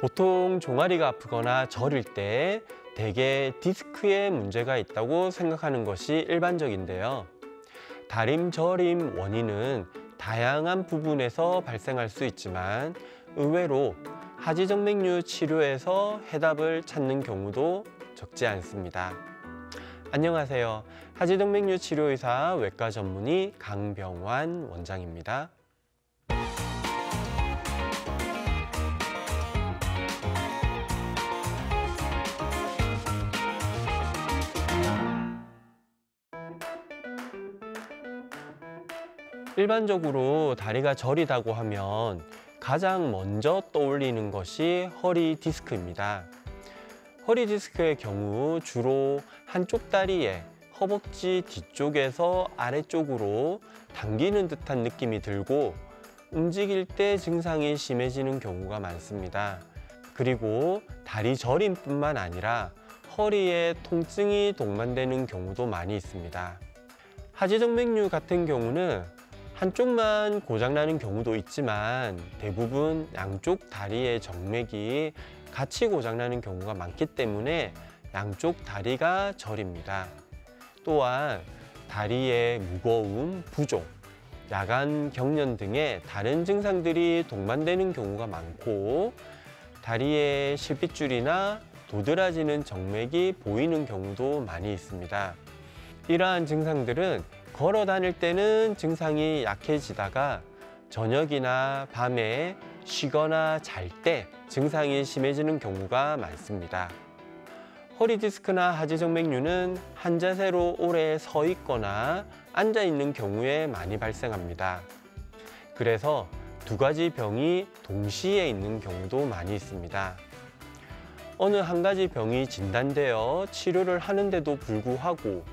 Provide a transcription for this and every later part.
보통 종아리가 아프거나 저릴 때 대개 디스크에 문제가 있다고 생각하는 것이 일반적인데요. 다림 저림 원인은 다양한 부분에서 발생할 수 있지만 의외로 하지정맥류 치료에서 해답을 찾는 경우도 적지 않습니다. 안녕하세요. 하지정맥류 치료의사 외과 전문의 강병환 원장입니다. 일반적으로 다리가 저리다고 하면 가장 먼저 떠올리는 것이 허리 디스크입니다. 허리 디스크의 경우 주로 한쪽 다리에 허벅지 뒤쪽에서 아래쪽으로 당기는 듯한 느낌이 들고 움직일 때 증상이 심해지는 경우가 많습니다. 그리고 다리 저림뿐만 아니라 허리에 통증이 동반되는 경우도 많이 있습니다. 하지정맥류 같은 경우는 한쪽만 고장나는 경우도 있지만 대부분 양쪽 다리의 정맥이 같이 고장나는 경우가 많기 때문에 양쪽 다리가 저립니다. 또한 다리의 무거움, 부종, 야간 경련 등의 다른 증상들이 동반되는 경우가 많고 다리에 실핏줄이나 도드라지는 정맥이 보이는 경우도 많이 있습니다. 이러한 증상들은 걸어 다닐 때는 증상이 약해지다가 저녁이나 밤에 쉬거나 잘 때 증상이 심해지는 경우가 많습니다. 허리 디스크나 하지정맥류는 한 자세로 오래 서 있거나 앉아 있는 경우에 많이 발생합니다. 그래서 두 가지 병이 동시에 있는 경우도 많이 있습니다. 어느 한 가지 병이 진단되어 치료를 하는데도 불구하고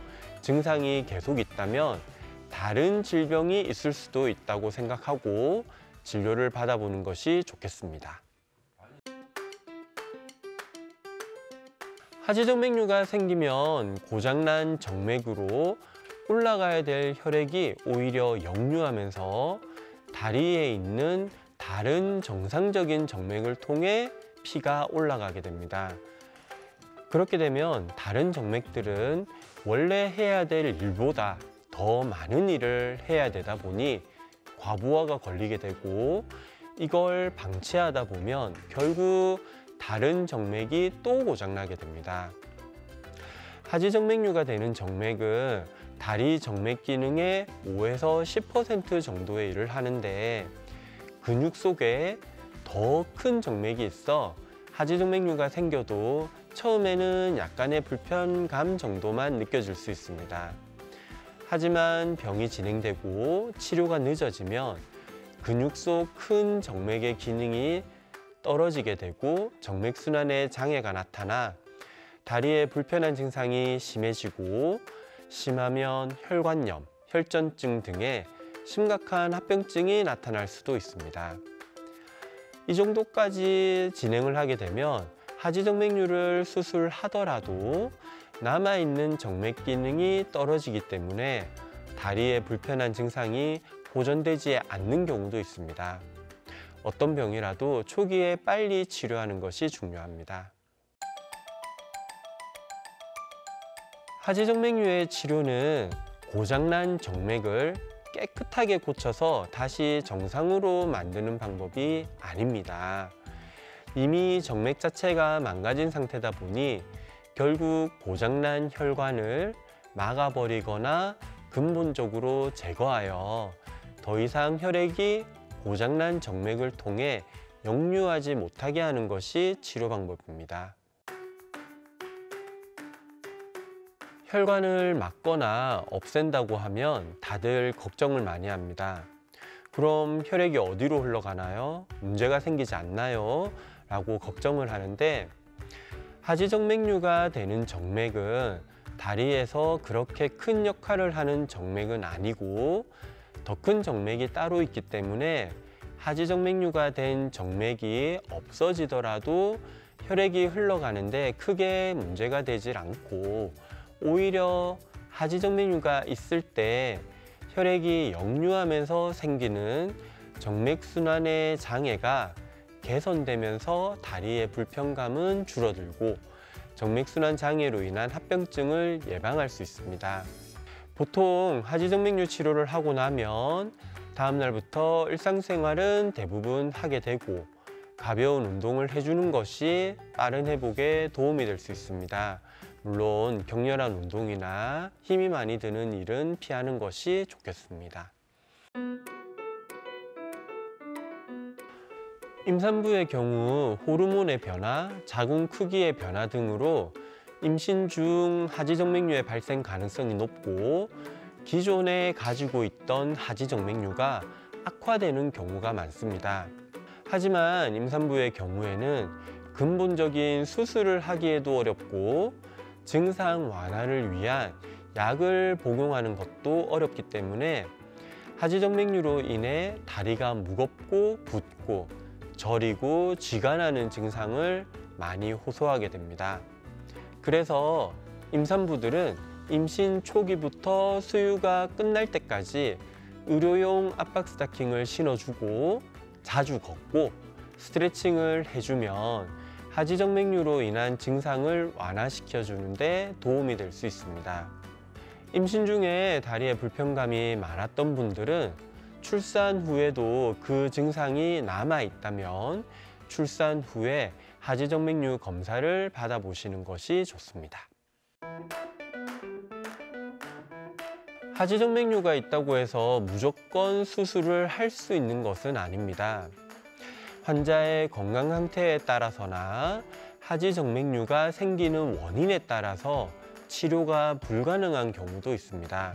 증상이 계속 있다면 다른 질병이 있을 수도 있다고 생각하고 진료를 받아보는 것이 좋겠습니다. 하지정맥류가 생기면 고장난 정맥으로 올라가야 될 혈액이 오히려 역류하면서 다리에 있는 다른 정상적인 정맥을 통해 피가 올라가게 됩니다. 그렇게 되면 다른 정맥들은 원래 해야 될 일보다 더 많은 일을 해야 되다 보니 과부하가 걸리게 되고 이걸 방치하다 보면 결국 다른 정맥이 또 고장나게 됩니다. 하지정맥류가 되는 정맥은 다리 정맥 기능의 5에서 10% 정도의 일을 하는데 근육 속에 더 큰 정맥이 있어 하지정맥류가 생겨도 처음에는 약간의 불편감 정도만 느껴질 수 있습니다. 하지만 병이 진행되고 치료가 늦어지면 근육 속 큰 정맥의 기능이 떨어지게 되고 정맥순환에 장애가 나타나 다리에 불편한 증상이 심해지고 심하면 혈관염, 혈전증 등의 심각한 합병증이 나타날 수도 있습니다. 이 정도까지 진행을 하게 되면 하지정맥류를 수술하더라도 남아있는 정맥 기능이 떨어지기 때문에 다리에 불편한 증상이 보존되지 않는 경우도 있습니다. 어떤 병이라도 초기에 빨리 치료하는 것이 중요합니다. 하지정맥류의 치료는 고장난 정맥을 깨끗하게 고쳐서 다시 정상으로 만드는 방법이 아닙니다. 이미 정맥 자체가 망가진 상태다 보니 결국 고장난 혈관을 막아버리거나 근본적으로 제거하여 더 이상 혈액이 고장난 정맥을 통해 역류하지 못하게 하는 것이 치료 방법입니다. 혈관을 막거나 없앤다고 하면 다들 걱정을 많이 합니다. 그럼 혈액이 어디로 흘러가나요? 문제가 생기지 않나요? 라고 걱정을 하는데 하지정맥류가 되는 정맥은 다리에서 그렇게 큰 역할을 하는 정맥은 아니고 더 큰 정맥이 따로 있기 때문에 하지정맥류가 된 정맥이 없어지더라도 혈액이 흘러가는데 크게 문제가 되질 않고 오히려 하지정맥류가 있을 때 혈액이 역류하면서 생기는 정맥순환의 장애가 개선되면서 다리의 불편감은 줄어들고 정맥순환 장애로 인한 합병증을 예방할 수 있습니다. 보통 하지정맥류 치료를 하고 나면 다음 날부터 일상생활은 대부분 하게 되고 가벼운 운동을 해주는 것이 빠른 회복에 도움이 될 수 있습니다. 물론 격렬한 운동이나 힘이 많이 드는 일은 피하는 것이 좋겠습니다. 임산부의 경우 호르몬의 변화, 자궁 크기의 변화 등으로 임신 중 하지정맥류의 발생 가능성이 높고 기존에 가지고 있던 하지정맥류가 악화되는 경우가 많습니다. 하지만 임산부의 경우에는 근본적인 수술을 하기에도 어렵고 증상 완화를 위한 약을 복용하는 것도 어렵기 때문에 하지정맥류로 인해 다리가 무겁고 붓고 저리고 쥐가 나는 증상을 많이 호소하게 됩니다. 그래서 임산부들은 임신 초기부터 수유가 끝날 때까지 의료용 압박 스타킹을 신어주고 자주 걷고 스트레칭을 해주면 하지정맥류로 인한 증상을 완화시켜주는 데 도움이 될 수 있습니다. 임신 중에 다리에 불편감이 많았던 분들은 출산 후에도 그 증상이 남아 있다면 출산 후에 하지정맥류 검사를 받아보시는 것이 좋습니다. 하지정맥류가 있다고 해서 무조건 수술을 할 수 있는 것은 아닙니다. 환자의 건강 상태에 따라서나 하지정맥류가 생기는 원인에 따라서 치료가 불가능한 경우도 있습니다.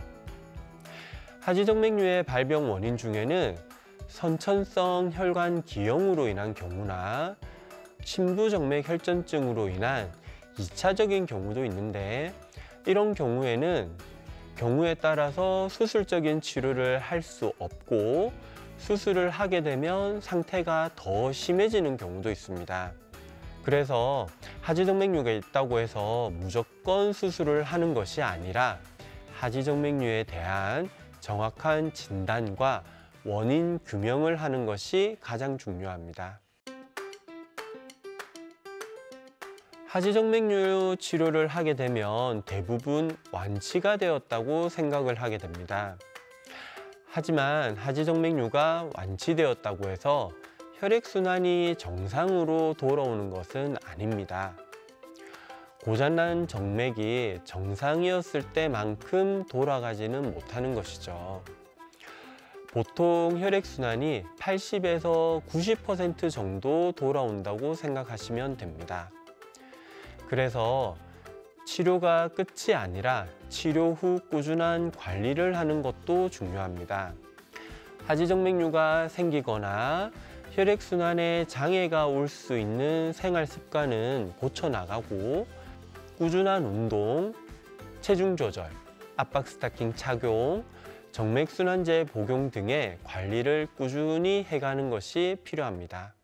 하지정맥류의 발병 원인 중에는 선천성 혈관 기형으로 인한 경우나 침부정맥 혈전증으로 인한 2차적인 경우도 있는데 이런 경우에는 경우에 따라서 수술적인 치료를 할 수 없고 수술을 하게 되면 상태가 더 심해지는 경우도 있습니다. 그래서 하지정맥류가 있다고 해서 무조건 수술을 하는 것이 아니라 하지정맥류에 대한 정확한 진단과 원인 규명을 하는 것이 가장 중요합니다. 하지정맥류 치료를 하게 되면 대부분 완치가 되었다고 생각을 하게 됩니다. 하지만 하지정맥류가 완치되었다고 해서 혈액순환이 정상으로 돌아오는 것은 아닙니다. 고장난 정맥이 정상이었을 때만큼 돌아가지는 못하는 것이죠. 보통 혈액순환이 80에서 90% 정도 돌아온다고 생각하시면 됩니다. 그래서 치료가 끝이 아니라 치료 후 꾸준한 관리를 하는 것도 중요합니다. 하지정맥류가 생기거나 혈액순환에 장애가 올 수 있는 생활 습관은 고쳐나가고 꾸준한 운동, 체중 조절, 압박 스타킹 착용, 정맥순환제 복용 등의 관리를 꾸준히 해가는 것이 필요합니다.